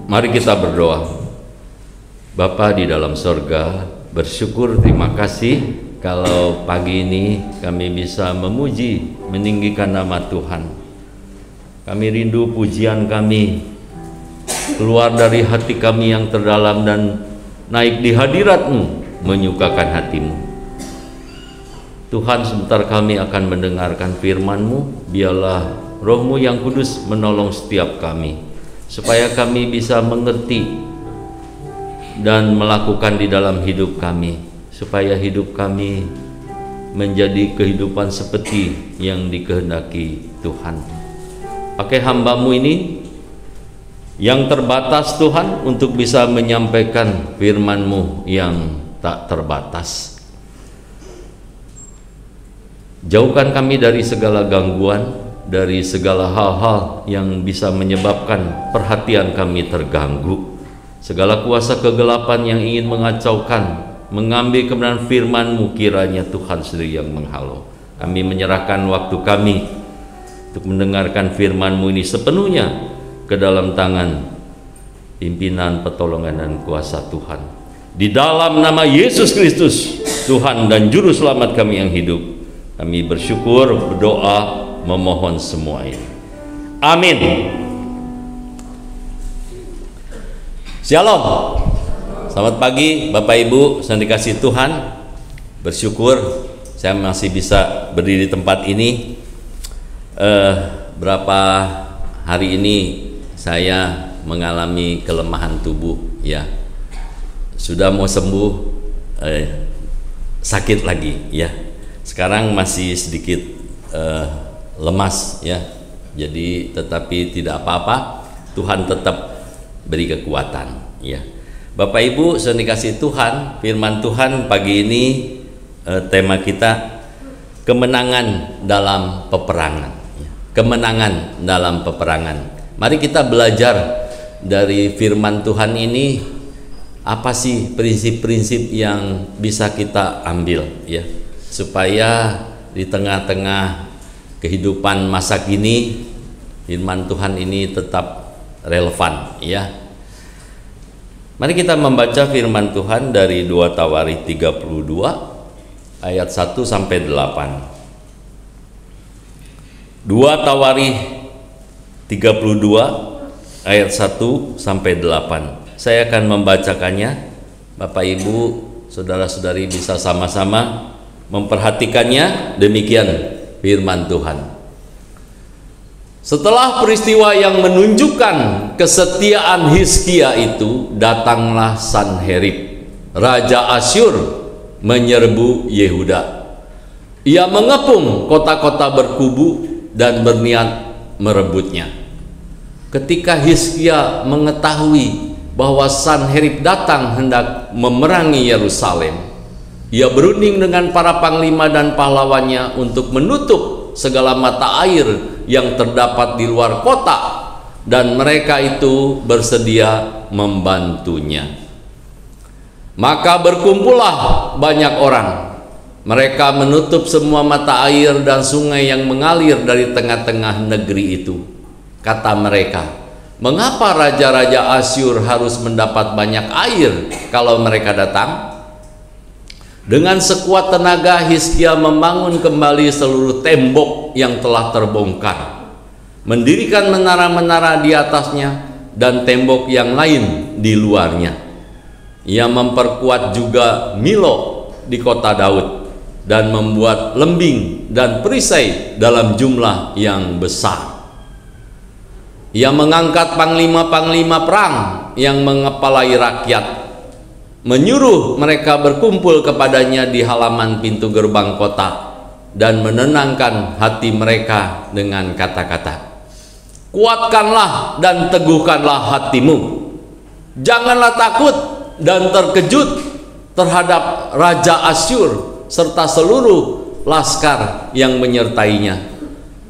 Mari kita berdoa. Bapa di dalam sorga, bersyukur, terima kasih kalau pagi ini kami bisa memuji, meninggikan nama Tuhan. Kami rindu pujian kami keluar dari hati kami yang terdalam dan naik di hadirat-Mu, menyukakan hati-Mu. Tuhan, sebentar kami akan mendengarkan firman-Mu. Biarlah Roh-Mu yang kudus menolong setiap kami, supaya kami bisa mengerti dan melakukan di dalam hidup kami, supaya hidup kami menjadi kehidupan seperti yang dikehendaki Tuhan. Pakai hamba-Mu ini yang terbatas Tuhan, untuk bisa menyampaikan firman-Mu yang tak terbatas. Jauhkan kami dari segala gangguan, dari segala hal-hal yang bisa menyebabkan perhatian kami terganggu, segala kuasa kegelapan yang ingin mengacaukan, mengambil kebenaran firman-Mu, kiranya Tuhan sendiri yang menghalau. Kami menyerahkan waktu kami untuk mendengarkan firman-Mu ini sepenuhnya ke dalam tangan pimpinan, pertolongan dan kuasa Tuhan. Di dalam nama Yesus Kristus, Tuhan dan Juru Selamat kami yang hidup, kami bersyukur, berdoa, memohon semua ini. Amin. Shalom. Selamat pagi Bapak Ibu yang dikasihi Tuhan. Bersyukur saya masih bisa berdiri di tempat ini. Berapa hari ini saya mengalami kelemahan tubuh, ya. Sudah mau sembuh, sakit lagi, ya. Sekarang masih sedikit lemas, ya. Jadi tetapi tidak apa-apa, Tuhan tetap beri kekuatan, ya. Bapak Ibu yang dikasihi Tuhan, firman Tuhan pagi ini tema kita kemenangan dalam peperangan, ya. Kemenangan dalam peperangan. Mari kita belajar dari firman Tuhan ini, apa sih prinsip-prinsip yang bisa kita ambil, ya, supaya di tengah-tengah kehidupan masa kini firman Tuhan ini tetap relevan, ya. Mari kita membaca firman Tuhan dari 2 Tawarikh 32 ayat 1 sampai 8. 2 Tawarikh 32 ayat 1 sampai 8. Saya akan membacakannya. Bapak Ibu, saudara-saudari bisa sama-sama memperhatikannya. Demikian firman Tuhan. Setelah peristiwa yang menunjukkan kesetiaan Hizkia itu, datanglah Sanherib, raja Asyur, menyerbu Yehuda. Ia mengepung kota-kota berkubu dan berniat merebutnya. Ketika Hizkia mengetahui bahwa Sanherib datang hendak memerangi Yerusalem, ia berunding dengan para panglima dan pahlawannya untuk menutup segala mata air yang terdapat di luar kota, dan mereka itu bersedia membantunya. Maka berkumpullah banyak orang. Mereka menutup semua mata air dan sungai yang mengalir dari tengah-tengah negeri itu. Kata mereka, mengapa raja-raja Asyur harus mendapat banyak air kalau mereka datang? Dengan sekuat tenaga Hizkia membangun kembali seluruh tembok yang telah terbongkar, mendirikan menara-menara di atasnya dan tembok yang lain di luarnya. Ia memperkuat juga Milo di kota Daud dan membuat lembing dan perisai dalam jumlah yang besar. Ia mengangkat panglima-panglima perang yang mengepalai rakyat, menyuruh mereka berkumpul kepadanya di halaman pintu gerbang kota dan menenangkan hati mereka dengan kata-kata, kuatkanlah dan teguhkanlah hatimu. Janganlah takut dan terkejut terhadap Raja Asyur serta seluruh laskar yang menyertainya,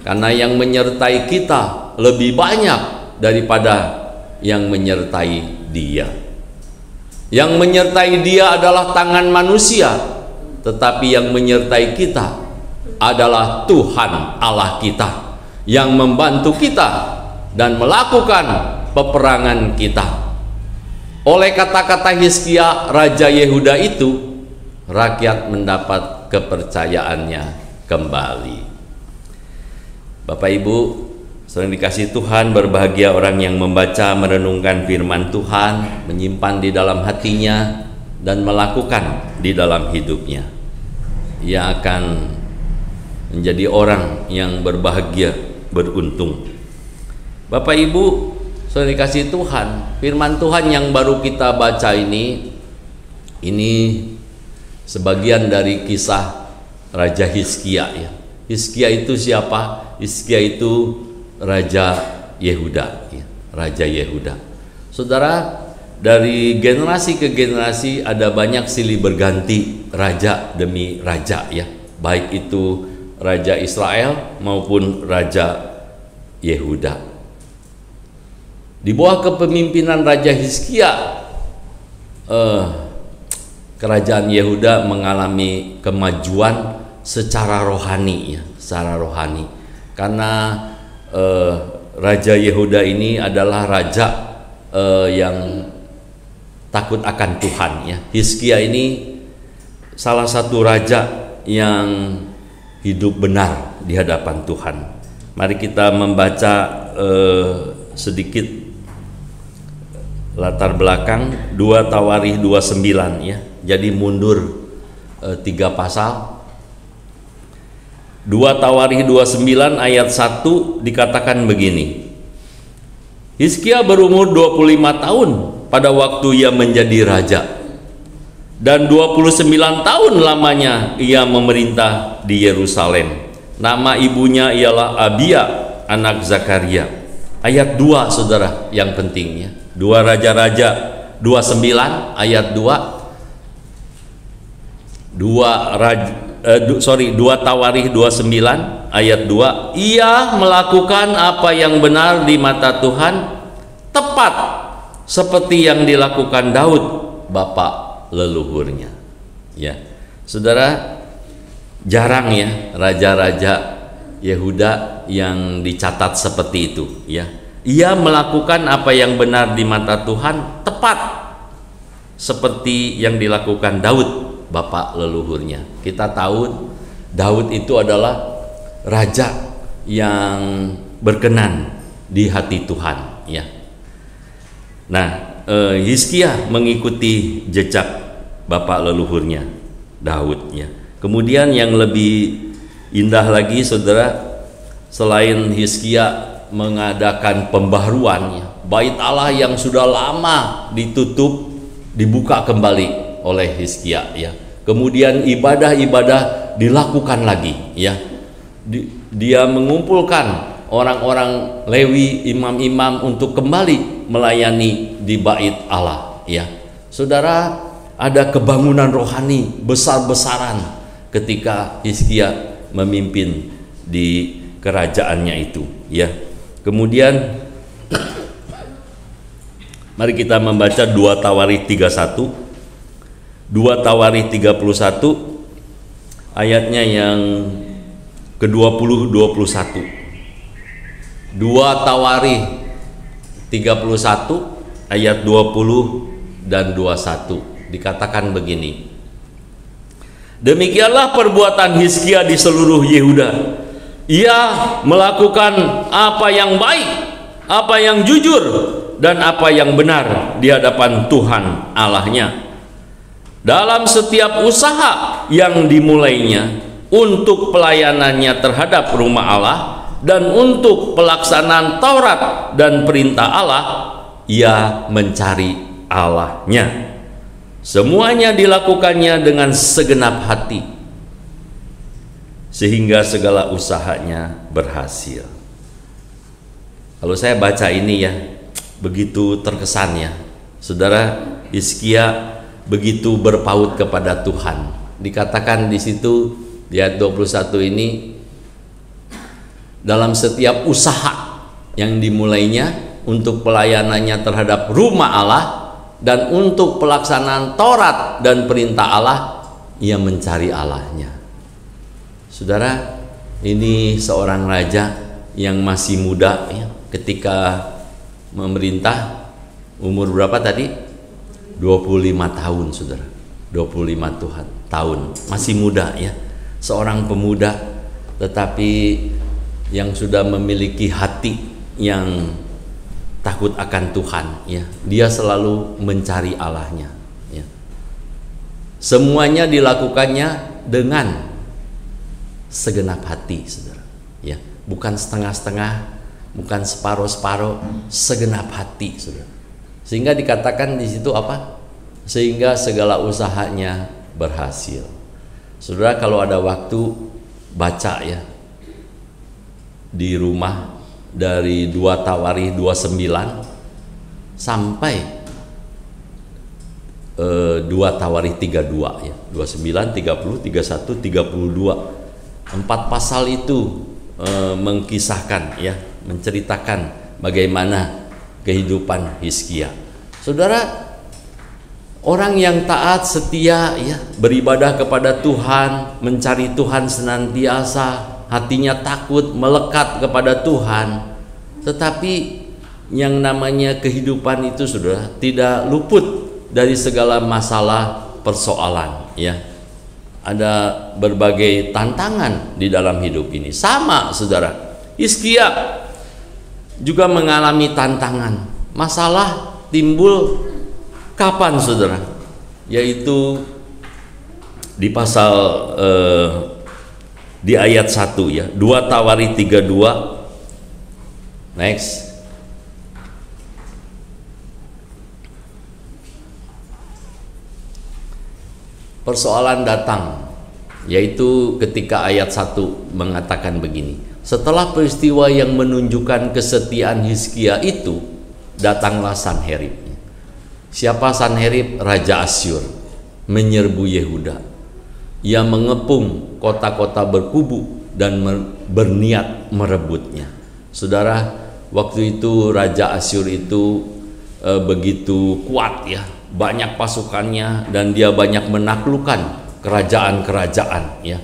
karena yang menyertai kita lebih banyak daripada yang menyertai dia. Yang menyertai dia adalah tangan manusia, tetapi yang menyertai kita adalah Tuhan Allah kita, yang membantu kita dan melakukan peperangan kita. Oleh kata-kata Hizkia Raja Yehuda itu, rakyat mendapat kepercayaannya kembali. Bapak Ibu, sering dikasih Tuhan, berbahagia orang yang membaca, merenungkan firman Tuhan, menyimpan di dalam hatinya, dan melakukan di dalam hidupnya. Ia akan menjadi orang yang berbahagia, beruntung. Bapak Ibu, sering dikasih Tuhan, firman Tuhan yang baru kita baca ini sebagian dari kisah Raja Hizkia ya. Hizkia itu siapa? Hizkia itu Raja Yehuda ya, Raja Yehuda. Saudara, dari generasi ke generasi ada banyak silih berganti raja demi raja ya, baik itu Raja Israel maupun Raja Yehuda. Di bawah kepemimpinan Raja Hizkia, kerajaan Yehuda mengalami kemajuan secara rohani ya, secara rohani. Karena Raja Yehuda ini adalah raja yang takut akan Tuhan ya. Hizkia ini salah satu raja yang hidup benar di hadapan Tuhan. Mari kita membaca sedikit latar belakang 2 Tawarikh 29 ya. Jadi mundur 3 pasal. 2 Tawarikh 29 ayat 1 dikatakan begini. Hizkia berumur 25 tahun pada waktu ia menjadi raja, dan 29 tahun lamanya ia memerintah di Yerusalem. Nama ibunya ialah Abia, anak Zakaria. Ayat 2 saudara yang pentingnya, 2 Raja-Raja 29 ayat 2 2 Tawarikh 29 ayat 2, ia melakukan apa yang benar di mata Tuhan, tepat seperti yang dilakukan Daud bapak leluhurnya ya. Saudara, jarang ya raja-raja Yehuda yang dicatat seperti itu ya. Ia melakukan apa yang benar di mata Tuhan, tepat seperti yang dilakukan Daud bapak leluhurnya. Kita tahu Daud itu adalah raja yang berkenan di hati Tuhan ya. Nah, Hizkia mengikuti jejak bapak leluhurnya Daud ya. Kemudian yang lebih indah lagi saudara, selain Hizkia mengadakan pembaharuan ya, bait Allah yang sudah lama ditutup dibuka kembali oleh Hizkia ya. Kemudian ibadah-ibadah dilakukan lagi ya. Dia mengumpulkan orang-orang Lewi, imam-imam untuk kembali melayani di bait Allah ya. Saudara, ada kebangunan rohani besar-besaran ketika Hizkia memimpin di kerajaannya itu ya. Kemudian mari kita membaca 2 Tawarikh 31. 2 Tawarikh 31 ayatnya yang ke-20 21. 2 Tawarikh 31 ayat 20 dan 21 dikatakan begini. Demikianlah perbuatan Hizkia di seluruh Yehuda. Ia melakukan apa yang baik, apa yang jujur, dan apa yang benar di hadapan Tuhan Allahnya. Dalam setiap usaha yang dimulainya untuk pelayanannya terhadap rumah Allah dan untuk pelaksanaan Taurat dan perintah Allah, ia mencari Allahnya. Semuanya dilakukannya dengan segenap hati, sehingga segala usahanya berhasil. Kalau saya baca ini ya, begitu terkesan ya. Saudara, Hizkia begitu berpaut kepada Tuhan. Dikatakan di situ di ayat 21 ini, dalam setiap usaha yang dimulainya untuk pelayanannya terhadap rumah Allah dan untuk pelaksanaan Taurat dan perintah Allah, ia mencari Allahnya. Saudara, ini seorang raja yang masih muda ya, ketika memerintah. Umur berapa tadi? 25 tahun, saudara. 25 tahun, masih muda ya. Seorang pemuda, tetapi yang sudah memiliki hati yang takut akan Tuhan ya. Dia selalu mencari Allahnya ya. Semuanya dilakukannya dengan segenap hati, saudara ya. Bukan setengah-setengah, bukan separuh-separuh, segenap hati, saudara. Sehingga dikatakan di situ apa? Sehingga segala usahanya berhasil. Saudara, kalau ada waktu baca ya di rumah dari 2 Tawarikh 29 sampai 2 Tawarikh 32 ya, 29, 30, 31, 32. 4 pasal itu mengkisahkan ya, menceritakan bagaimana kehidupan Hizkia. Saudara, orang yang taat, setia ya, beribadah kepada Tuhan, mencari Tuhan senantiasa, hatinya takut, melekat kepada Tuhan. Tetapi yang namanya kehidupan itu, saudara, tidak luput dari segala masalah, persoalan ya. Ada berbagai tantangan di dalam hidup ini. Sama, saudara, Hizkia juga mengalami tantangan. Masalah timbul kapan, saudara? Yaitu di pasal di ayat 1 ya, 2 Tawarikh 32. Next. Persoalan datang, yaitu ketika ayat 1 mengatakan begini: setelah peristiwa yang menunjukkan kesetiaan Hizkia itu, datanglah Sanherib. Siapa Sanherib? Raja Asyur menyerbu Yehuda. Ia mengepung kota-kota berkubu dan berniat merebutnya. Saudara, waktu itu Raja Asyur itu begitu kuat ya, banyak pasukannya, dan dia banyak menaklukkan kerajaan-kerajaan ya.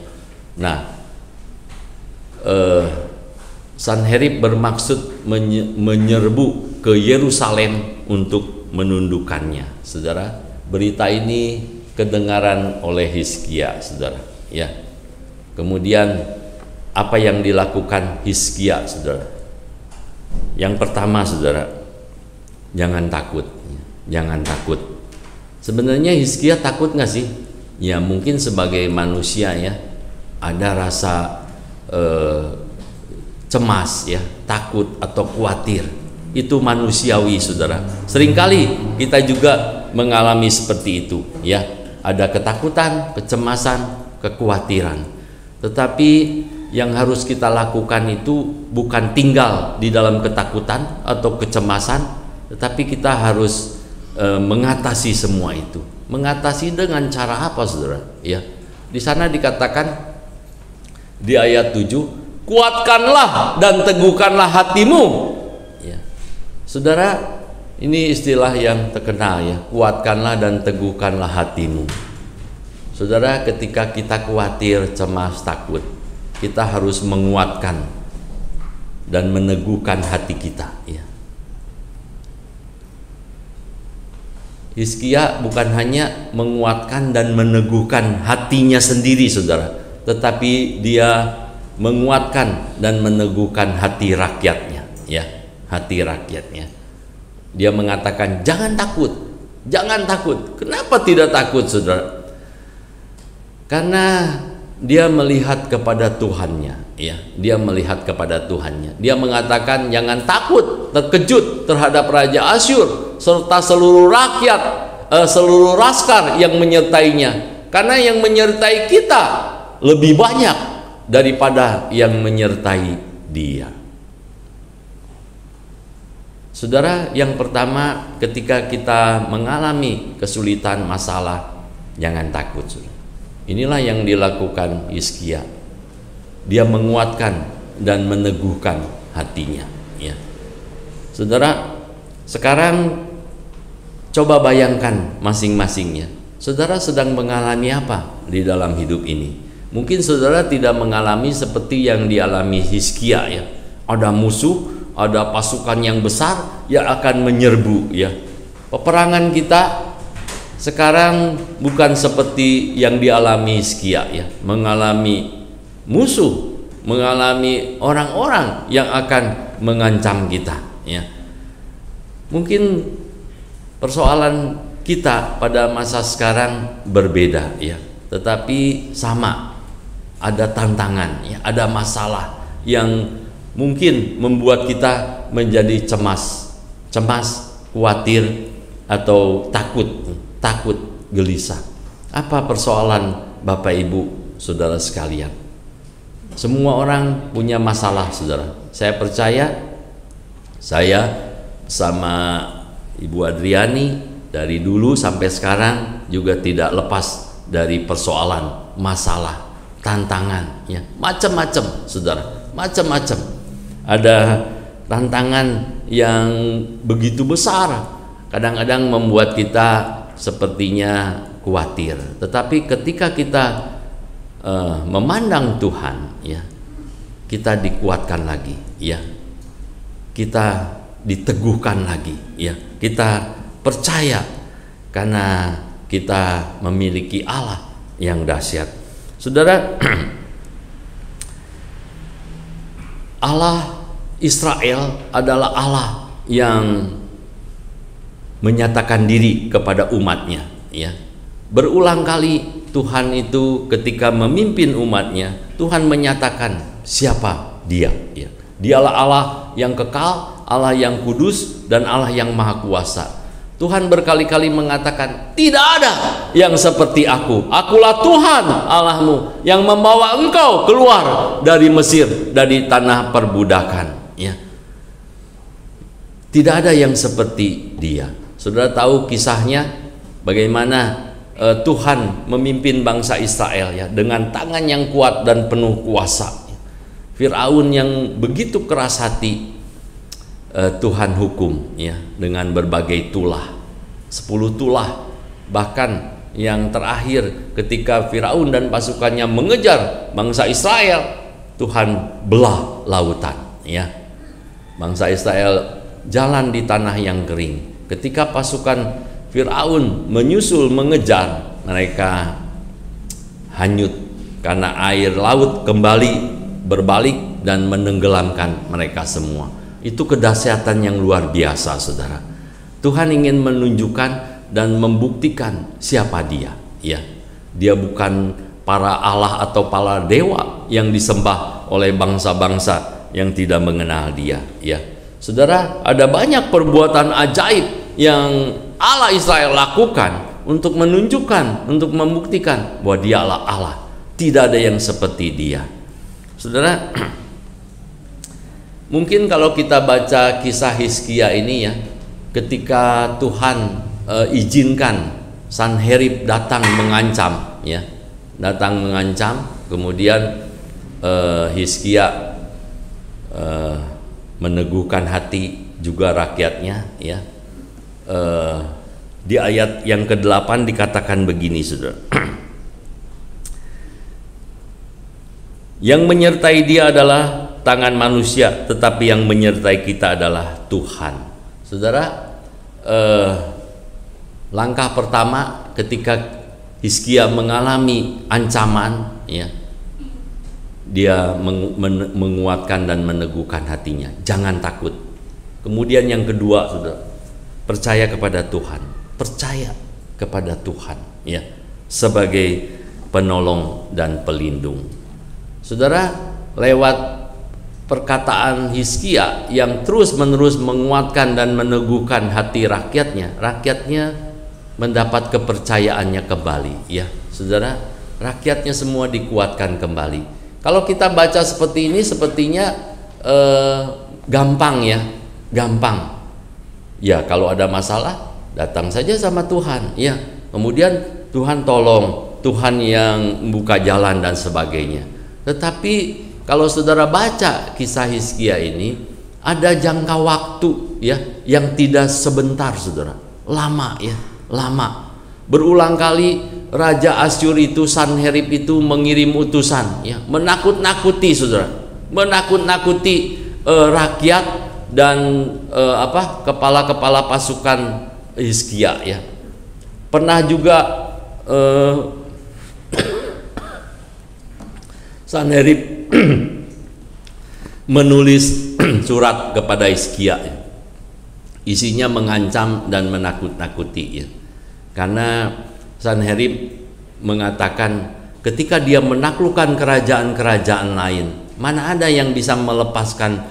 Nah, Sanherib bermaksud menyerbu ke Yerusalem untuk menundukkannya. Saudara, berita ini kedengaran oleh Hizkia, saudara ya. Kemudian apa yang dilakukan Hizkia, saudara? Yang pertama, saudara, jangan takut, jangan takut. Sebenarnya Hizkia takut nggak sih? Ya mungkin sebagai manusia ya, ada rasa cemas ya, takut atau khawatir. Itu manusiawi, saudara. Seringkali kita juga mengalami seperti itu ya. Ada ketakutan, kecemasan, kekhawatiran. Tetapi yang harus kita lakukan itu bukan tinggal di dalam ketakutan atau kecemasan, tetapi kita harus mengatasi semua itu. Mengatasi dengan cara apa, saudara? Ya, di sana dikatakan di ayat 7, kuatkanlah dan teguhkanlah hatimu. Ya, saudara, ini istilah yang terkenal ya, kuatkanlah dan teguhkanlah hatimu. Saudara, ketika kita khawatir, cemas, takut, kita harus menguatkan dan meneguhkan hati kita ya. Hizkia bukan hanya menguatkan dan meneguhkan hatinya sendiri, saudara, tetapi dia menguatkan dan meneguhkan hati rakyatnya ya, hati rakyatnya. Dia mengatakan jangan takut, jangan takut. Kenapa tidak takut, saudara? Karena dia melihat kepada Tuhannya ya, dia melihat kepada Tuhannya. Dia mengatakan jangan takut, terkejut terhadap Raja Asyur serta seluruh rakyat, seluruh laskar yang menyertainya, karena yang menyertai kita lebih banyak daripada yang menyertai dia. Saudara, yang pertama, ketika kita mengalami kesulitan, masalah, jangan takut, saudara. Inilah yang dilakukan Hizkia. Dia menguatkan dan meneguhkan hatinya ya. Saudara, sekarang coba bayangkan masing-masingnya. Saudara sedang mengalami apa di dalam hidup ini? Mungkin saudara tidak mengalami seperti yang dialami Hizkia ya. Ada musuh, ada pasukan yang besar yang akan menyerbu ya. Peperangan kita sekarang bukan seperti yang dialami Hizkia ya, mengalami musuh, mengalami orang-orang yang akan mengancam kita ya. Mungkin persoalan kita pada masa sekarang berbeda ya, tetapi sama, ada tantangan ya, ada masalah yang mungkin membuat kita menjadi cemas, khawatir atau takut, gelisah. Apa persoalan Bapak Ibu Saudara sekalian? Semua orang punya masalah, Saudara. Saya percaya saya sama Ibu Adriani dari dulu sampai sekarang juga tidak lepas dari persoalan, masalah, tantangan ya, macam-macam Saudara, macam-macam. Ada tantangan yang begitu besar, kadang-kadang membuat kita sepertinya khawatir. Tetapi ketika kita memandang Tuhan ya, kita dikuatkan lagi ya, kita diteguhkan lagi ya, kita percaya karena kita memiliki Allah yang dahsyat. Saudara, Allah Israel adalah Allah yang menyatakan diri kepada umatnya ya. Berulang kali Tuhan itu ketika memimpin umatnya, Tuhan menyatakan siapa dia ya. Dialah Allah yang kekal, Allah yang kudus, dan Allah yang maha kuasa. Tuhan berkali-kali mengatakan, tidak ada yang seperti aku. Akulah Tuhan Allahmu yang membawa engkau keluar dari Mesir, dari tanah perbudakan ya. Tidak ada yang seperti dia. Saudara tahu kisahnya bagaimana Tuhan memimpin bangsa Israel ya, dengan tangan yang kuat dan penuh kuasa. Firaun yang begitu keras hati, Tuhan hukum ya dengan berbagai tulah, 10 tulah. Bahkan yang terakhir ketika Firaun dan pasukannya mengejar bangsa Israel, Tuhan belah lautan ya. Bangsa Israel jalan di tanah yang kering. Ketika pasukan Firaun menyusul mengejar, mereka hanyut karena air laut kembali berbalik dan menenggelamkan mereka semua. Itu kedahsyatan yang luar biasa, Saudara. Tuhan ingin menunjukkan dan membuktikan siapa dia ya. Dia bukan para Allah atau para dewa yang disembah oleh bangsa-bangsa yang tidak mengenal dia ya. Saudara, ada banyak perbuatan ajaib yang Allah Israel lakukan untuk menunjukkan, untuk membuktikan bahwa dialah Allah. Tidak ada yang seperti dia. Saudara, mungkin kalau kita baca kisah Hizkia ini ya, ketika Tuhan izinkan Sanherib datang mengancam ya, datang mengancam, kemudian Hizkia meneguhkan hati juga rakyatnya ya. Di ayat yang ke-8 dikatakan begini, Saudara. Yang menyertai dia adalah tangan manusia, tetapi yang menyertai kita adalah Tuhan. Saudara, langkah pertama ketika Hizkia mengalami ancaman ya, dia menguatkan dan meneguhkan hatinya, jangan takut. Kemudian yang kedua, Saudara, percaya kepada Tuhan, percaya kepada Tuhan ya, sebagai penolong dan pelindung. Saudara, lewat perkataan Hizkia yang terus-menerus menguatkan dan meneguhkan hati rakyatnya, rakyatnya mendapat kepercayaannya kembali ya. Saudara, rakyatnya semua dikuatkan kembali. Kalau kita baca seperti ini, sepertinya gampang ya, gampang ya. Kalau ada masalah, datang saja sama Tuhan ya, kemudian Tuhan tolong, Tuhan yang membuka jalan dan sebagainya. Tetapi kalau saudara baca kisah Hizkia ini, ada jangka waktu ya yang tidak sebentar, Saudara, lama ya, lama. Berulang kali Raja Asyur itu, Sanherib itu mengirim utusan ya, menakut-nakuti, Saudara, menakut-nakuti rakyat dan kepala-kepala pasukan Hizkia ya. Pernah juga Sanherib menulis surat kepada Hizkia, isinya mengancam dan menakut-nakuti, ya. Karena Sanherib mengatakan ketika dia menaklukkan kerajaan-kerajaan lain, mana ada yang bisa melepaskan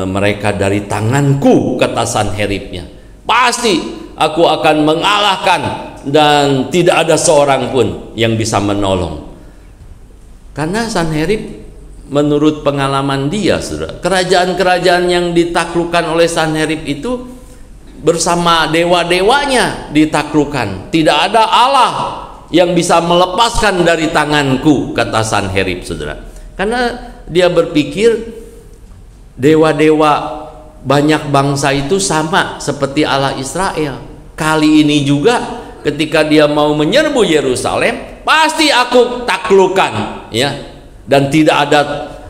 mereka dari tanganku, kata Sanheribnya. Pasti aku akan mengalahkan dan tidak ada seorang pun yang bisa menolong. Karena Sanherib, menurut pengalaman dia, saudara, kerajaan-kerajaan yang ditaklukkan oleh Sanherib itu bersama dewa-dewanya ditaklukkan. Tidak ada Allah yang bisa melepaskan dari tanganku, kata Sanherib, saudara. Karena dia berpikir dewa-dewa banyak bangsa itu sama seperti Allah Israel. Kali ini juga ketika dia mau menyerbu Yerusalem, pasti aku taklukkan, ya. Dan tidak ada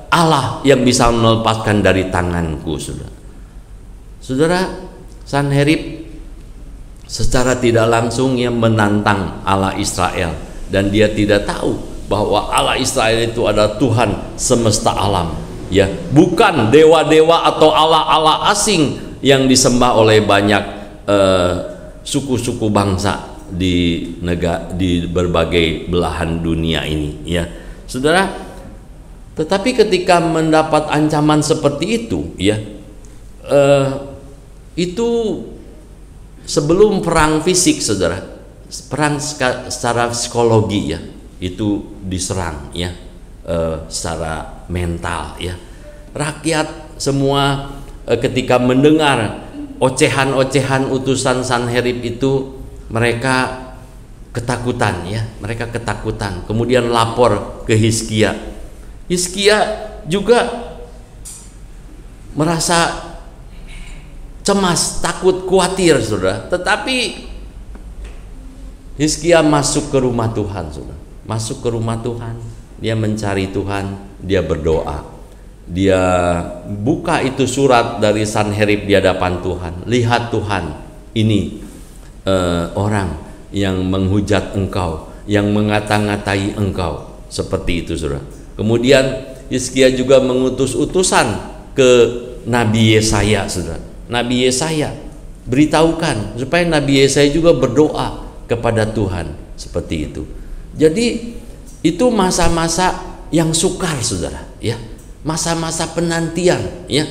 Allah yang bisa melepaskan dari tanganku, saudara. Saudara, Sanherib secara tidak langsung yang menantang Allah Israel, dan dia tidak tahu bahwa Allah Israel itu adalah Tuhan semesta alam, ya, bukan dewa-dewa atau Allah-Allah asing yang disembah oleh banyak suku-suku bangsa di berbagai belahan dunia ini, ya, saudara. Tetapi ketika mendapat ancaman seperti itu, ya, itu sebelum perang fisik, saudara, perang secara psikologi, ya, itu diserang, ya, secara mental, ya. Rakyat semua ketika mendengar ocehan-ocehan utusan Sanherib itu, mereka ketakutan, ya, mereka ketakutan. Kemudian lapor ke Hizkia. Hizkia juga merasa cemas, takut, khawatir, saudara. Tetapi Hizkia masuk ke rumah Tuhan, saudara. Masuk ke rumah Tuhan, dia mencari Tuhan, dia berdoa. Dia buka itu surat dari Sanherib di hadapan Tuhan. Lihat Tuhan, ini orang yang menghujat engkau, yang mengata-ngatai engkau, seperti itu, saudara. Kemudian Hizkia juga mengutus utusan ke Nabi Yesaya, saudara. Nabi Yesaya beritahukan supaya Nabi Yesaya juga berdoa kepada Tuhan, seperti itu. Jadi itu masa-masa yang sukar, saudara, ya, masa-masa penantian, ya.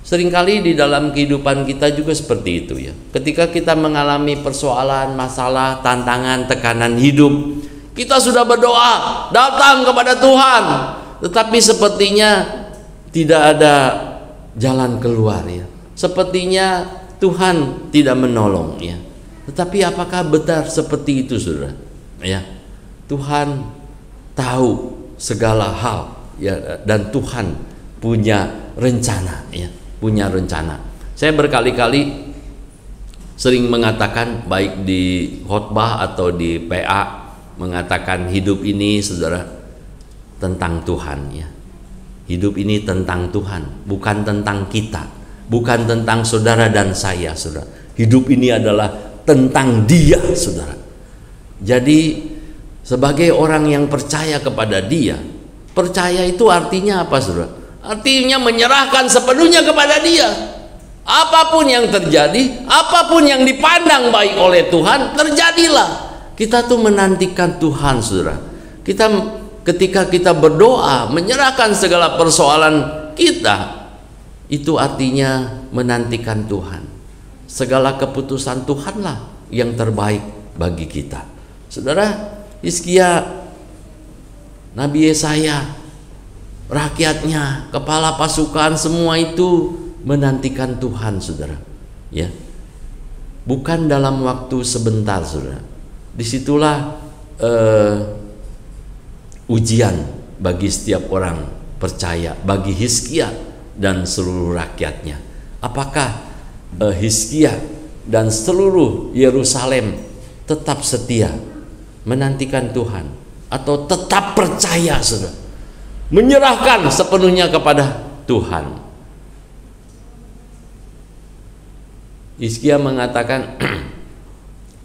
Seringkali di dalam kehidupan kita juga seperti itu, ya. Ketika kita mengalami persoalan, masalah, tantangan, tekanan hidup, kita sudah berdoa, datang kepada Tuhan, tetapi sepertinya tidak ada jalan keluar, ya. Sepertinya Tuhan tidak menolong, ya. Tetapi apakah benar seperti itu, saudara? Ya, Tuhan tahu segala hal, ya, dan Tuhan punya rencana, ya, punya rencana. Saya berkali-kali sering mengatakan, baik di khotbah atau di PA, mengatakan hidup ini, saudara, tentang Tuhan, ya. Hidup ini tentang Tuhan, bukan tentang kita, bukan tentang saudara dan saya, saudara. Hidup ini adalah tentang Dia, saudara. Jadi sebagai orang yang percaya kepada Dia, percaya itu artinya apa, saudara? Artinya menyerahkan sepenuhnya kepada Dia. Apapun yang terjadi, apapun yang dipandang baik oleh Tuhan, terjadilah. Kita tuh menantikan Tuhan, saudara. Ketika kita berdoa, menyerahkan segala persoalan kita, itu artinya menantikan Tuhan. Segala keputusan Tuhanlah yang terbaik bagi kita, saudara. Hizkia, Nabi Yesaya, rakyatnya, kepala pasukan, semua itu menantikan Tuhan, saudara, ya. Bukan dalam waktu sebentar, saudara. Disitulah ujian bagi setiap orang percaya, bagi Hizkia dan seluruh rakyatnya. Apakah Hizkia dan seluruh Yerusalem tetap setia menantikan Tuhan, atau tetap percaya, saudara, menyerahkan sepenuhnya kepada Tuhan? Hizkia mengatakan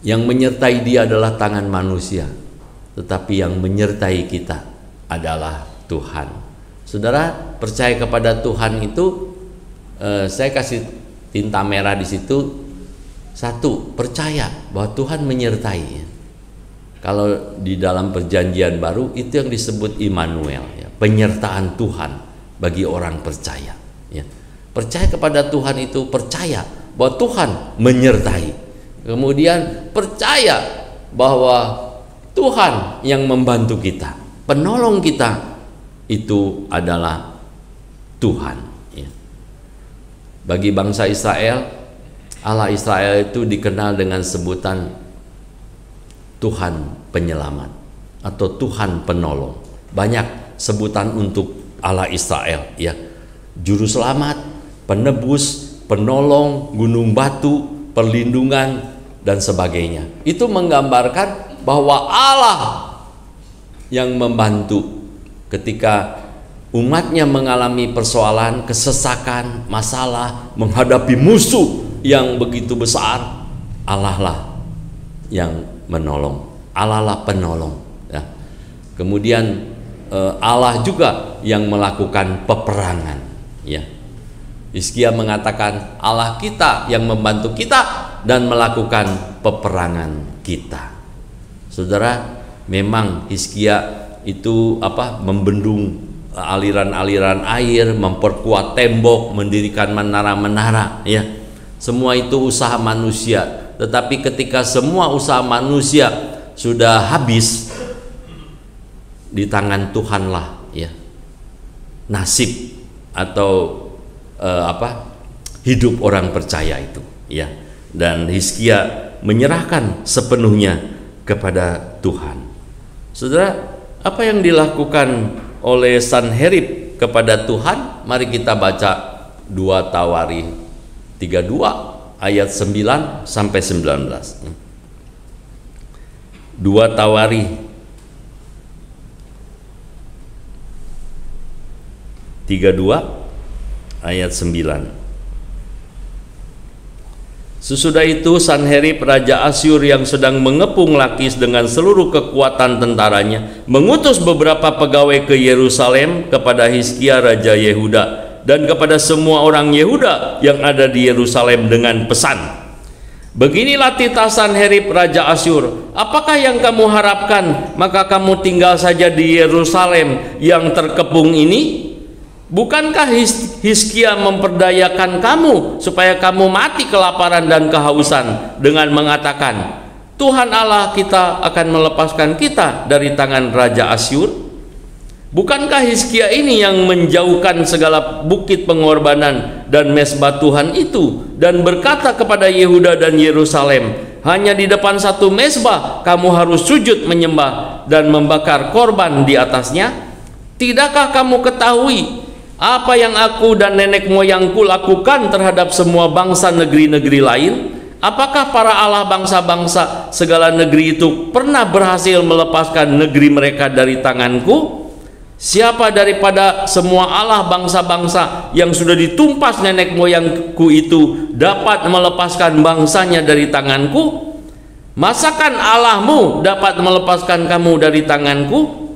Yang menyertai dia adalah tangan manusia, tetapi yang menyertai kita adalah Tuhan. Saudara, percaya kepada Tuhan itu, saya kasih tinta merah di situ. Satu, percaya bahwa Tuhan menyertai. Kalau di dalam perjanjian baru itu yang disebut Immanuel, ya, penyertaan Tuhan bagi orang percaya. Ya. Percaya kepada Tuhan itu percaya bahwa Tuhan menyertai. Kemudian percaya bahwa Tuhan yang membantu kita, penolong kita itu adalah Tuhan. Ya. Bagi bangsa Israel, Allah Israel itu dikenal dengan sebutan Tuhan penyelamat atau Tuhan penolong. Banyak sebutan untuk Allah Israel, ya. Juru selamat, penebus, penolong, gunung batu, perlindungan, dan sebagainya. Itu menggambarkan bahwa Allah yang membantu ketika umatnya mengalami persoalan, kesesakan, masalah, menghadapi musuh yang begitu besar. Allah lah yang menolong, Allah lah penolong, ya. Kemudian Allah juga yang melakukan peperangan, ya. Hizkia mengatakan Allah kita yang membantu kita dan melakukan peperangan kita. Saudara, memang Hizkia itu membendung aliran-aliran air, memperkuat tembok, mendirikan menara-menara, ya. Semua itu usaha manusia. Tetapi ketika semua usaha manusia sudah habis, di tangan Tuhanlah, ya, nasib atau hidup orang percaya itu, ya. Dan Hizkia menyerahkan sepenuhnya kepada Tuhan. Saudara, apa yang dilakukan oleh Sanherib kepada Tuhan? Mari kita baca 2 Tawarikh 32 ayat 9 sampai 19. 2 Tawarikh 32 ayat 9. Sesudah itu Sanherib Raja Asyur yang sedang mengepung Lakis dengan seluruh kekuatan tentaranya mengutus beberapa pegawai ke Yerusalem kepada Hizkia Raja Yehuda dan kepada semua orang Yehuda yang ada di Yerusalem dengan pesan, beginilah titah Sanherib Raja Asyur, apakah yang kamu harapkan, maka kamu tinggal saja di Yerusalem yang terkepung ini? Bukankah Hizkia memperdayakan kamu supaya kamu mati kelaparan dan kehausan dengan mengatakan, Tuhan Allah kita akan melepaskan kita dari tangan Raja Asyur? Bukankah Hizkia ini yang menjauhkan segala bukit pengorbanan dan mezbah Tuhan itu dan berkata kepada Yehuda dan Yerusalem, hanya di depan satu mezbah kamu harus sujud menyembah dan membakar korban di atasnya? Tidakkah kamu ketahui apa yang aku dan nenek moyangku lakukan terhadap semua bangsa negeri-negeri lain? Apakah para Allah bangsa-bangsa segala negeri itu pernah berhasil melepaskan negeri mereka dari tanganku? Siapa daripada semua Allah bangsa-bangsa yang sudah ditumpas nenek moyangku itu dapat melepaskan bangsanya dari tanganku? Masakan Allahmu dapat melepaskan kamu dari tanganku?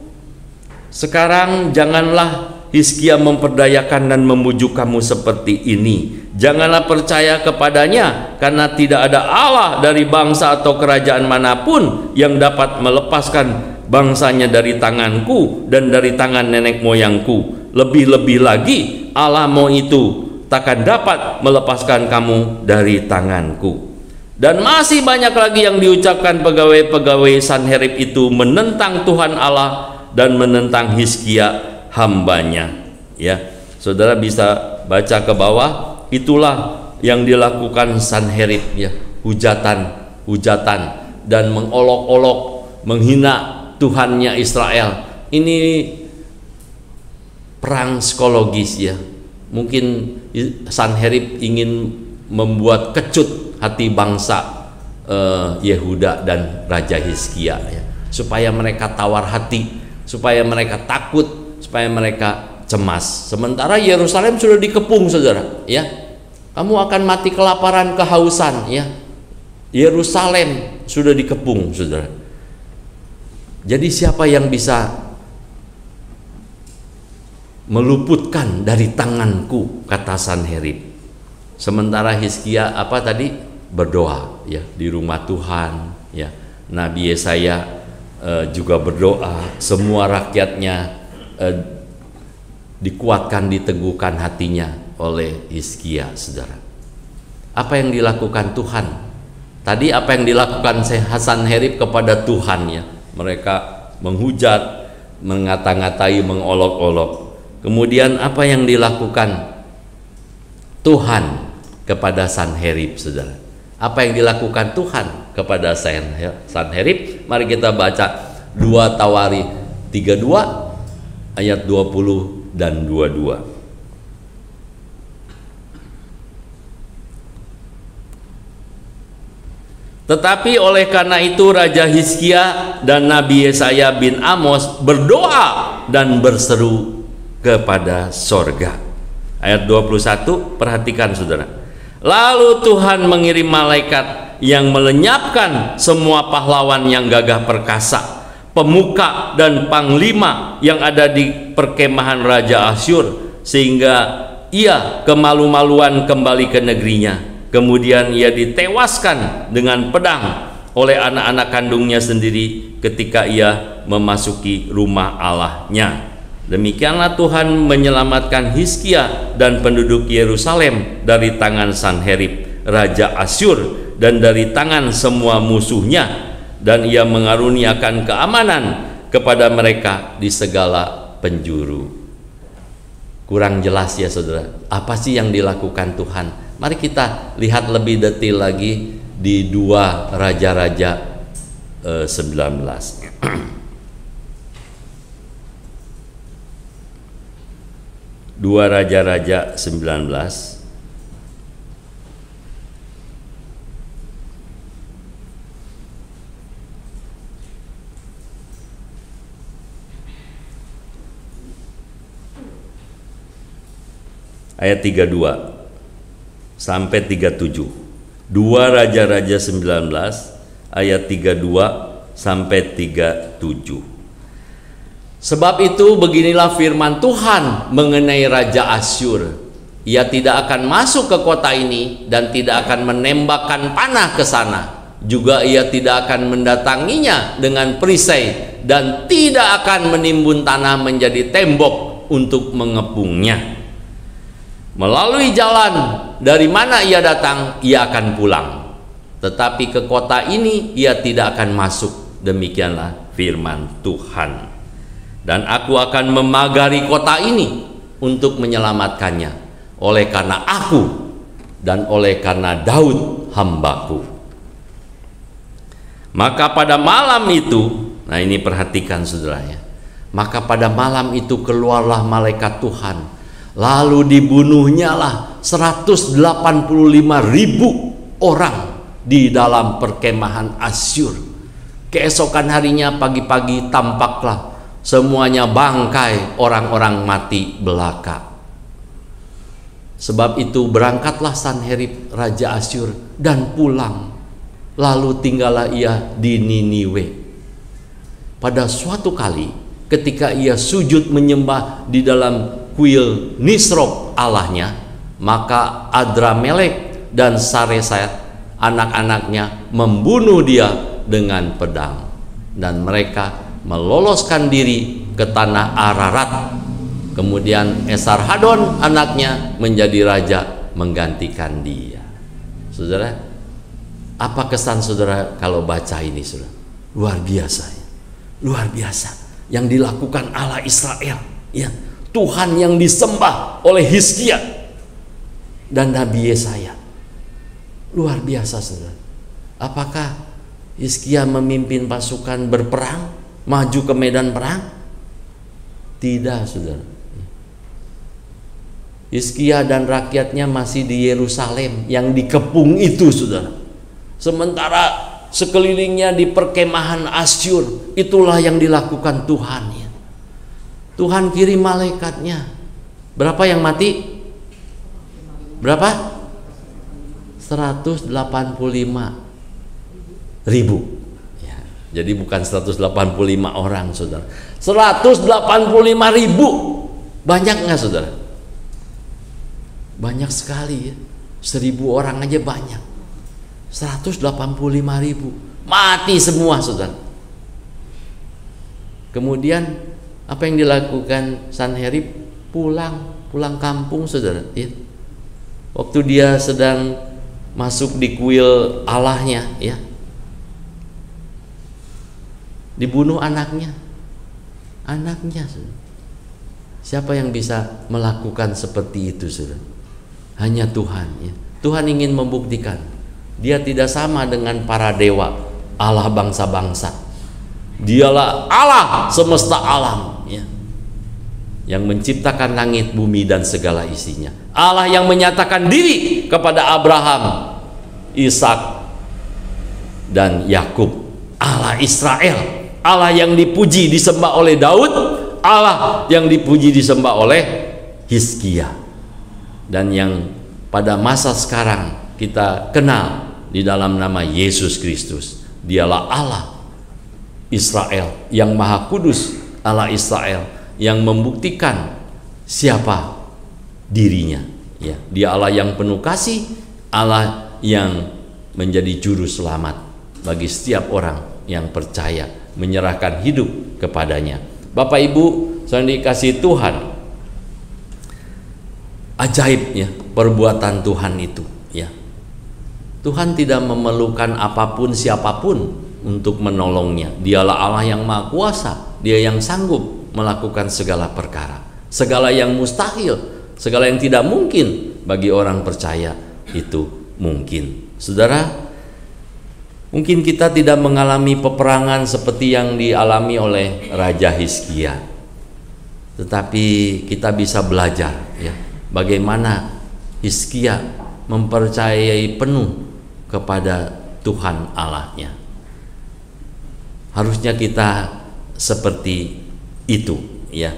Sekarang janganlah Hizkia memperdayakan dan membujuk kamu seperti ini. Janganlah percaya kepadanya, karena tidak ada Allah dari bangsa atau kerajaan manapun yang dapat melepaskan bangsanya dari tanganku dan dari tangan nenek moyangku. Lebih-lebih lagi Allahmu itu takkan dapat melepaskan kamu dari tanganku. Dan masih banyak lagi yang diucapkan pegawai-pegawai Sanherib itu menentang Tuhan Allah dan menentang Hizkia hambanya, ya. Saudara bisa baca ke bawah, itulah yang dilakukan Sanherib, ya, hujatan dan mengolok-olok, menghina Tuhannya Israel. Ini perang psikologis, ya. Mungkin Sanherib ingin membuat kecut hati bangsa Yehuda dan Raja Hizkia, ya, supaya mereka tawar hati, supaya mereka takut, supaya mereka cemas. Sementara Yerusalem sudah dikepung, saudara, ya. Kamu akan mati kelaparan, kehausan, ya. Yerusalem sudah dikepung, saudara. Jadi siapa yang bisa meluputkan dari tanganku, kata Sanherib. Sementara Hizkia apa tadi? Berdoa ya di rumah Tuhan ya. Nabi Yesaya juga berdoa, semua rakyatnya dikuatkan, diteguhkan hatinya oleh Hizkia, saudara. Apa yang dilakukan Tuhan? Tadi apa yang dilakukan Sanherib kepada Tuhan ya? Mereka menghujat, mengata-ngatai, mengolok-olok. Kemudian apa yang dilakukan Tuhan kepada Sanherib, saudara? Apa yang dilakukan Tuhan kepada Sanherib? Mari kita baca 2 Tawari 32 ayat 20 dan 22. Tetapi oleh karena itu Raja Hizkia dan Nabi Yesaya bin Amos berdoa dan berseru kepada sorga. Ayat 21, perhatikan saudara. Lalu Tuhan mengirim malaikat yang melenyapkan semua pahlawan yang gagah perkasa, pemuka dan panglima yang ada di perkemahan Raja Asyur, sehingga ia kemalu-maluan kembali ke negerinya. Kemudian ia ditewaskan dengan pedang oleh anak-anak kandungnya sendiri ketika ia memasuki rumah Allahnya. Demikianlah Tuhan menyelamatkan Hizkia dan penduduk Yerusalem dari tangan Sanherib, Raja Asyur, dan dari tangan semua musuhnya, dan ia mengaruniakan keamanan kepada mereka di segala penjuru. Kurang jelas ya saudara, apa sih yang dilakukan Tuhan? Mari kita lihat lebih detail lagi di 2 Raja-Raja 19. 2 Raja-Raja 19 ayat 32 sampai 37. 2 Raja-Raja 19 ayat 32 sampai 37. Sebab itu beginilah firman Tuhan mengenai Raja Asyur. Ia tidak akan masuk ke kota ini dan tidak akan menembakkan panah ke sana. Juga ia tidak akan mendatanginya dengan perisai dan tidak akan menimbun tanah menjadi tembok untuk mengepungnya. Melalui jalan dari mana ia datang, ia akan pulang. Tetapi ke kota ini ia tidak akan masuk. Demikianlah firman Tuhan. Dan aku akan memagari kota ini untuk menyelamatkannya, oleh karena aku dan oleh karena Daud hambaku. Maka pada malam itu, nah ini perhatikan saudaranya, maka pada malam itu keluarlah malaikat Tuhan, lalu dibunuhnya lah 185.000 orang di dalam perkemahan Asyur. Keesokan harinya pagi-pagi tampaklah semuanya bangkai orang-orang mati belaka. Sebab itu berangkatlah Sanherib Raja Asyur dan pulang, lalu tinggallah ia di Niniwe. Pada suatu kali ketika ia sujud menyembah di dalam kuil Nisroch Allahnya, maka Adramelek dan Sareset anak-anaknya membunuh dia dengan pedang, dan mereka meloloskan diri ke tanah Ararat. Kemudian Esarhadon anaknya menjadi raja menggantikan dia. Saudara, apa kesan saudara kalau baca ini saudara? Luar biasa ya. Luar biasa yang dilakukan Allah Israel ya. Tuhan yang disembah oleh Hizkia dan Nabi Yesaya. Luar biasa saudara. Apakah Hizkia memimpin pasukan berperang, maju ke medan perang? Tidak saudara. Hizkia dan rakyatnya masih di Yerusalem yang dikepung itu saudara. Sementara sekelilingnya di perkemahan Asyur. Itulah yang dilakukan Tuhan ya. Tuhan kirim malaikatnya. Berapa yang mati? Berapa? 185. Ya, jadi bukan 185 orang, saudara. 185.000. Banyak nggak, saudara? Banyak sekali ya. 1.000 orang aja banyak. 185.000 mati semua, saudara. Kemudian apa yang dilakukan Sanherib? Pulang kampung, saudara. Ya. Waktu dia sedang masuk di kuil Allahnya, ya, dibunuh anaknya. Saudara. Siapa yang bisa melakukan seperti itu, saudara? Hanya Tuhan. Ya. Tuhan ingin membuktikan Dia tidak sama dengan para dewa, Allah bangsa-bangsa. Dialah Allah semesta alam, ya, yang menciptakan langit, bumi, dan segala isinya. Allah yang menyatakan diri kepada Abraham, Ishak, dan Yakub. Allah Israel, Allah yang dipuji disembah oleh Daud, Allah yang dipuji disembah oleh Hizkia, dan yang pada masa sekarang kita kenal di dalam nama Yesus Kristus. Dialah Allah Israel yang Maha Kudus, Allah Israel yang membuktikan siapa dirinya, ya. Dia Allah yang penuh kasih, Allah yang menjadi juru selamat bagi setiap orang yang percaya menyerahkan hidup kepadanya. Bapak Ibu yang dikasihi Tuhan, ajaibnya perbuatan Tuhan itu, ya. Tuhan tidak memerlukan apapun siapapun untuk menolongnya. Dialah Allah yang Maha Kuasa, Dia yang sanggup melakukan segala perkara. Segala yang mustahil, segala yang tidak mungkin bagi orang percaya itu mungkin. Saudara, mungkin kita tidak mengalami peperangan seperti yang dialami oleh Raja Hizkia, tetapi kita bisa belajar, ya, bagaimana Hizkia mempercayai penuh kepada Tuhan Allahnya. Harusnya kita seperti itu, ya.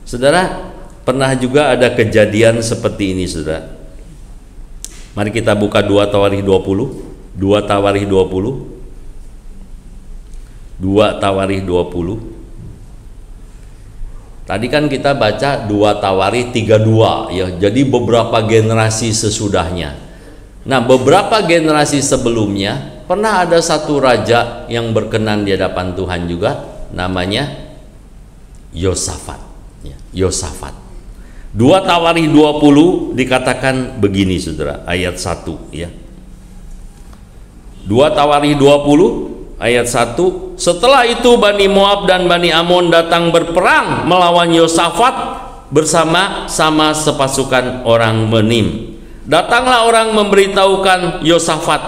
Saudara, pernah juga ada kejadian seperti ini, saudara. Mari kita buka 2 Tawarikh 20. 2 Tawarikh 20. 2 Tawarikh 20. Tadi kan kita baca 2 Tawarikh 32, ya. Jadi beberapa generasi sesudahnya. Nah, beberapa generasi sebelumnya pernah ada satu raja yang berkenan di hadapan Tuhan juga, namanya Yosafat, ya. Yosafat. 2 Tawarikh 20 dikatakan begini, saudara, ayat 1, ya. 2 Tawarikh 20 ayat 1. Setelah itu Bani Moab dan Bani Amon datang berperang melawan Yosafat bersama-sama sepasukan orang Menim. Datanglah orang memberitahukan Yosafat,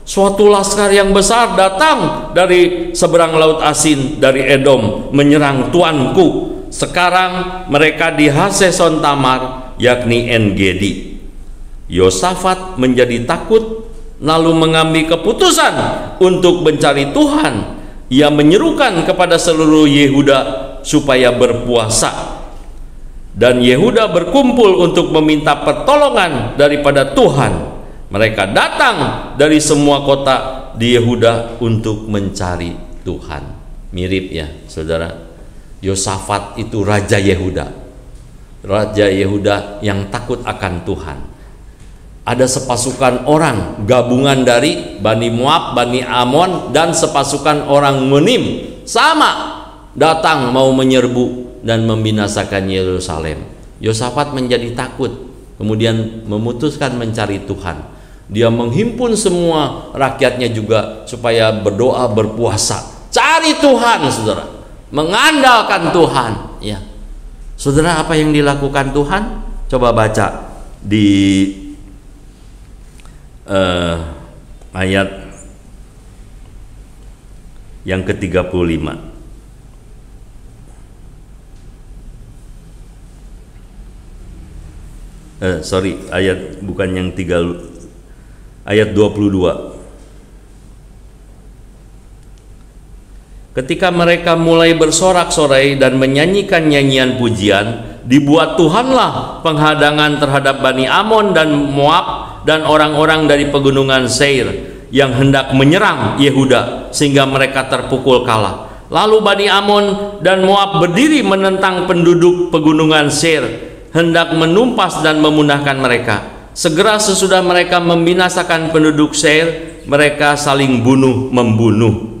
suatu laskar yang besar datang dari seberang laut Asin, dari Edom, menyerang tuanku. Sekarang mereka di Haseson Tamar, yakni En-Gedi. Yosafat menjadi takut, lalu mengambil keputusan untuk mencari Tuhan. Ia menyerukan kepada seluruh Yehuda supaya berpuasa, dan Yehuda berkumpul untuk meminta pertolongan daripada Tuhan. Mereka datang dari semua kota di Yehuda untuk mencari Tuhan. Mirip, ya, saudara. Yosafat itu Raja Yehuda, Raja Yehuda yang takut akan Tuhan. Ada sepasukan orang gabungan dari Bani Moab, Bani Amon, dan sepasukan orang Menim sama datang mau menyerbu dan membinasakan Yerusalem. Yosafat menjadi takut, kemudian memutuskan mencari Tuhan. Dia menghimpun semua rakyatnya juga supaya berdoa, berpuasa, cari Tuhan, saudara, mengandalkan Tuhan, ya. Saudara, apa yang dilakukan Tuhan? Coba baca di ayat yang ke-35. Ayat bukan yang 3, ayat 22. Ketika mereka mulai bersorak-sorai dan menyanyikan nyanyian pujian, dibuat Tuhanlah penghadangan terhadap Bani Amon dan Moab dan orang-orang dari pegunungan Seir yang hendak menyerang Yehuda sehingga mereka terpukul kalah. Lalu Bani Amon dan Moab berdiri menentang penduduk pegunungan Seir, hendak menumpas dan memunahkan mereka. Segera sesudah mereka membinasakan penduduk Seir, mereka saling bunuh-membunuh.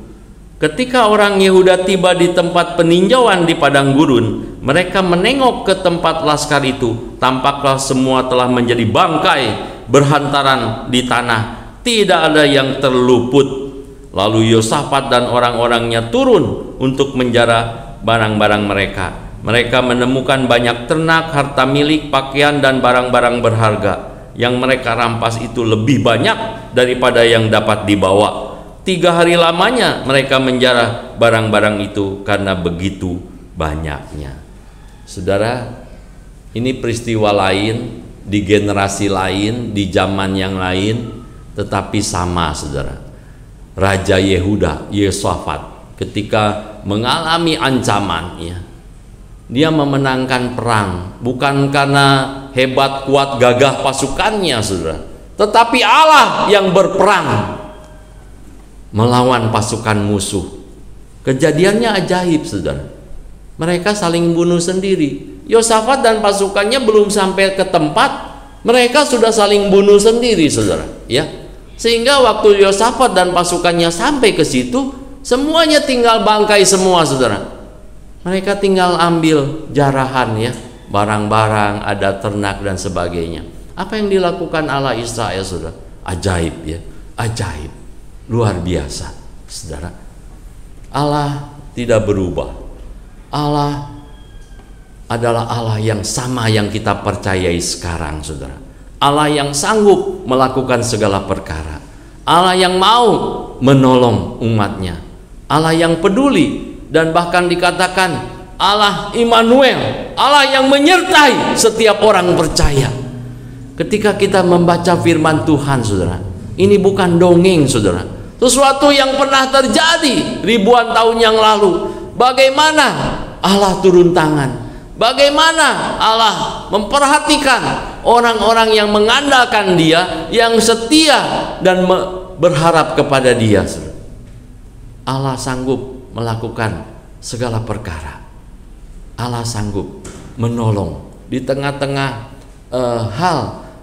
Ketika orang Yehuda tiba di tempat peninjauan di padang gurun, mereka menengok ke tempat laskar itu. Tampaklah semua telah menjadi bangkai berhantaran di tanah, tidak ada yang terluput. Lalu Yosafat dan orang-orangnya turun untuk menjara barang-barang mereka. Mereka menemukan banyak ternak, harta milik, pakaian, dan barang-barang berharga. Yang mereka rampas itu lebih banyak daripada yang dapat dibawa. 3 hari lamanya mereka menjara barang-barang itu karena begitu banyaknya. Saudara, ini peristiwa lain, di generasi lain, di zaman yang lain, tetapi sama, saudara. Raja Yehuda, Yosafat, ketika mengalami ancaman, ya, dia memenangkan perang bukan karena hebat, kuat, gagah pasukannya, saudara, tetapi Allah yang berperang melawan pasukan musuh. Kejadiannya ajaib, saudara. Mereka saling bunuh sendiri. Yosafat dan pasukannya belum sampai ke tempat, mereka sudah saling bunuh sendiri, saudara, ya. Sehingga waktu Yosafat dan pasukannya sampai ke situ, semuanya tinggal bangkai semua, saudara. Mereka tinggal ambil jarahan, ya, barang-barang, ada ternak dan sebagainya. Apa yang dilakukan Allah Israel, saudara? Ajaib, ya, ajaib, luar biasa, saudara. Allah tidak berubah. Allah adalah Allah yang sama yang kita percayai sekarang, saudara. Allah yang sanggup melakukan segala perkara. Allah yang mau menolong umatnya. Allah yang peduli, dan bahkan dikatakan Allah Immanuel, Allah yang menyertai setiap orang percaya. Ketika kita membaca firman Tuhan, saudara, ini bukan dongeng, saudara. Sesuatu yang pernah terjadi ribuan tahun yang lalu. Bagaimana Allah turun tangan, bagaimana Allah memperhatikan orang-orang yang mengandalkan Dia, yang setia dan berharap kepada Dia. Allah sanggup melakukan segala perkara. Allah sanggup menolong di tengah-tengah hal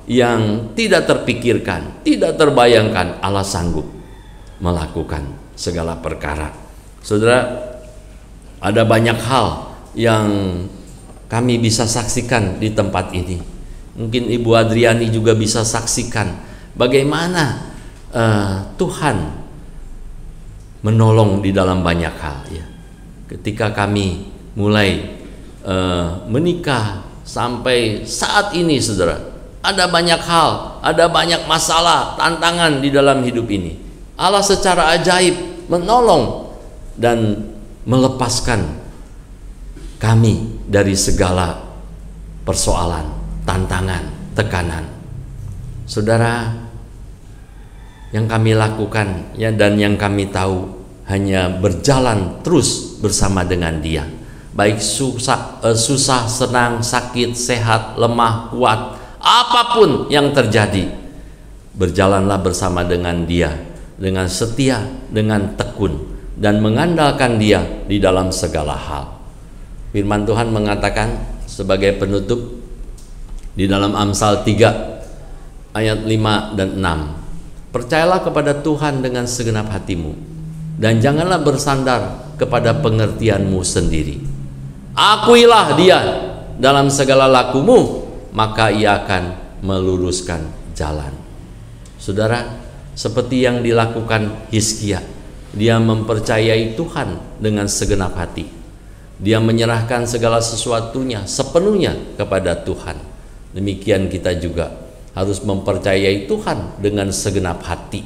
yang tidak terpikirkan, tidak terbayangkan. Allah sanggup melakukan segala perkara. Saudara, ada banyak hal yang kami bisa saksikan di tempat ini. Mungkin Ibu Adriani juga bisa saksikan bagaimana Tuhan menolong di dalam banyak hal, ya. Ketika kami mulai menikah sampai saat ini, saudara, ada banyak hal, ada banyak masalah, tantangan di dalam hidup ini. Allah secara ajaib menolong dan melepaskan kami dari segala persoalan, tantangan, tekanan. Saudara, yang kami lakukan, ya, dan yang kami tahu hanya berjalan terus bersama dengan Dia. Baik susah, senang, sakit, sehat, lemah, kuat, apapun yang terjadi, berjalanlah bersama dengan Dia, dengan setia, dengan tekun, dan mengandalkan Dia di dalam segala hal. Firman Tuhan mengatakan sebagai penutup di dalam Amsal 3 ayat 5 dan 6, percayalah kepada Tuhan dengan segenap hatimu, dan janganlah bersandar kepada pengertianmu sendiri. Akuilah Dia dalam segala lakumu, maka Ia akan meluruskan jalan. Saudara, seperti yang dilakukan Hizkia, dia mempercayai Tuhan dengan segenap hati. Dia menyerahkan segala sesuatunya sepenuhnya kepada Tuhan. Demikian kita juga harus mempercayai Tuhan dengan segenap hati.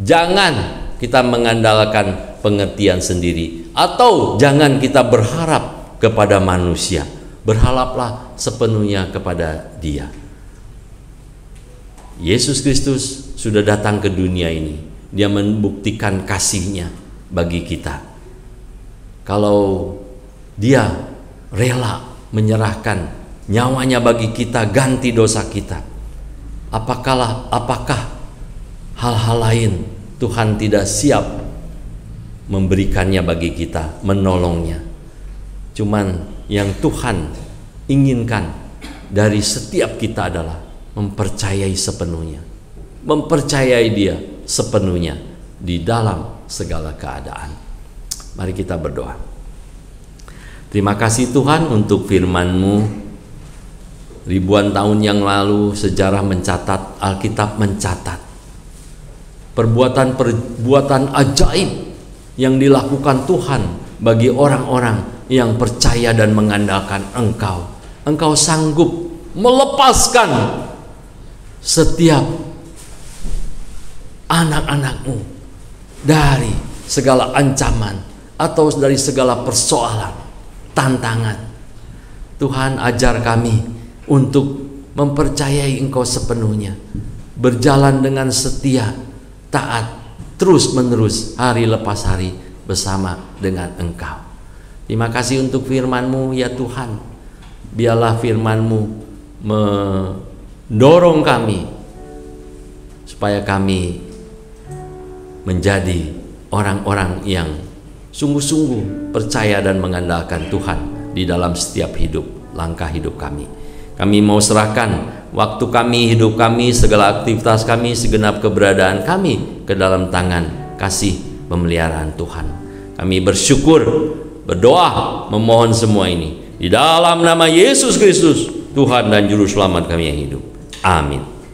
Jangan kita mengandalkan pengertian sendiri, atau jangan kita berharap kepada manusia. Berharaplah sepenuhnya kepada Dia. Yesus Kristus sudah datang ke dunia ini. Dia membuktikan kasih-Nya bagi kita. Kalau Dia rela menyerahkan nyawanya bagi kita, ganti dosa kita, apakah hal-hal lain Tuhan tidak siap memberikannya bagi kita, menolongnya. Cuman yang Tuhan inginkan dari setiap kita adalah mempercayai sepenuhnya, mempercayai Dia sepenuhnya di dalam segala keadaan. Mari kita berdoa. Terima kasih Tuhan untuk firman-Mu. Ribuan tahun yang lalu sejarah mencatat, Alkitab mencatat perbuatan-perbuatan ajaib yang dilakukan Tuhan bagi orang-orang yang percaya dan mengandalkan Engkau. Engkau sanggup melepaskan setiap anak-anak-Mu dari segala ancaman atau dari segala persoalan, tantangan. Tuhan, ajar kami untuk mempercayai Engkau sepenuhnya, berjalan dengan setia, taat, terus-menerus, hari lepas hari bersama dengan Engkau. Terima kasih untuk firman-Mu ya Tuhan. Biarlah firman-Mu mendorong kami supaya kami menjadi orang-orang yang sungguh-sungguh percaya dan mengandalkan Tuhan di dalam setiap langkah hidup kami. Kami mau serahkan waktu kami, hidup kami, segala aktivitas kami, segenap keberadaan kami ke dalam tangan kasih pemeliharaan Tuhan. Kami bersyukur, berdoa, memohon semua ini di dalam nama Yesus Kristus, Tuhan dan Juru Selamat kami yang hidup. Amin.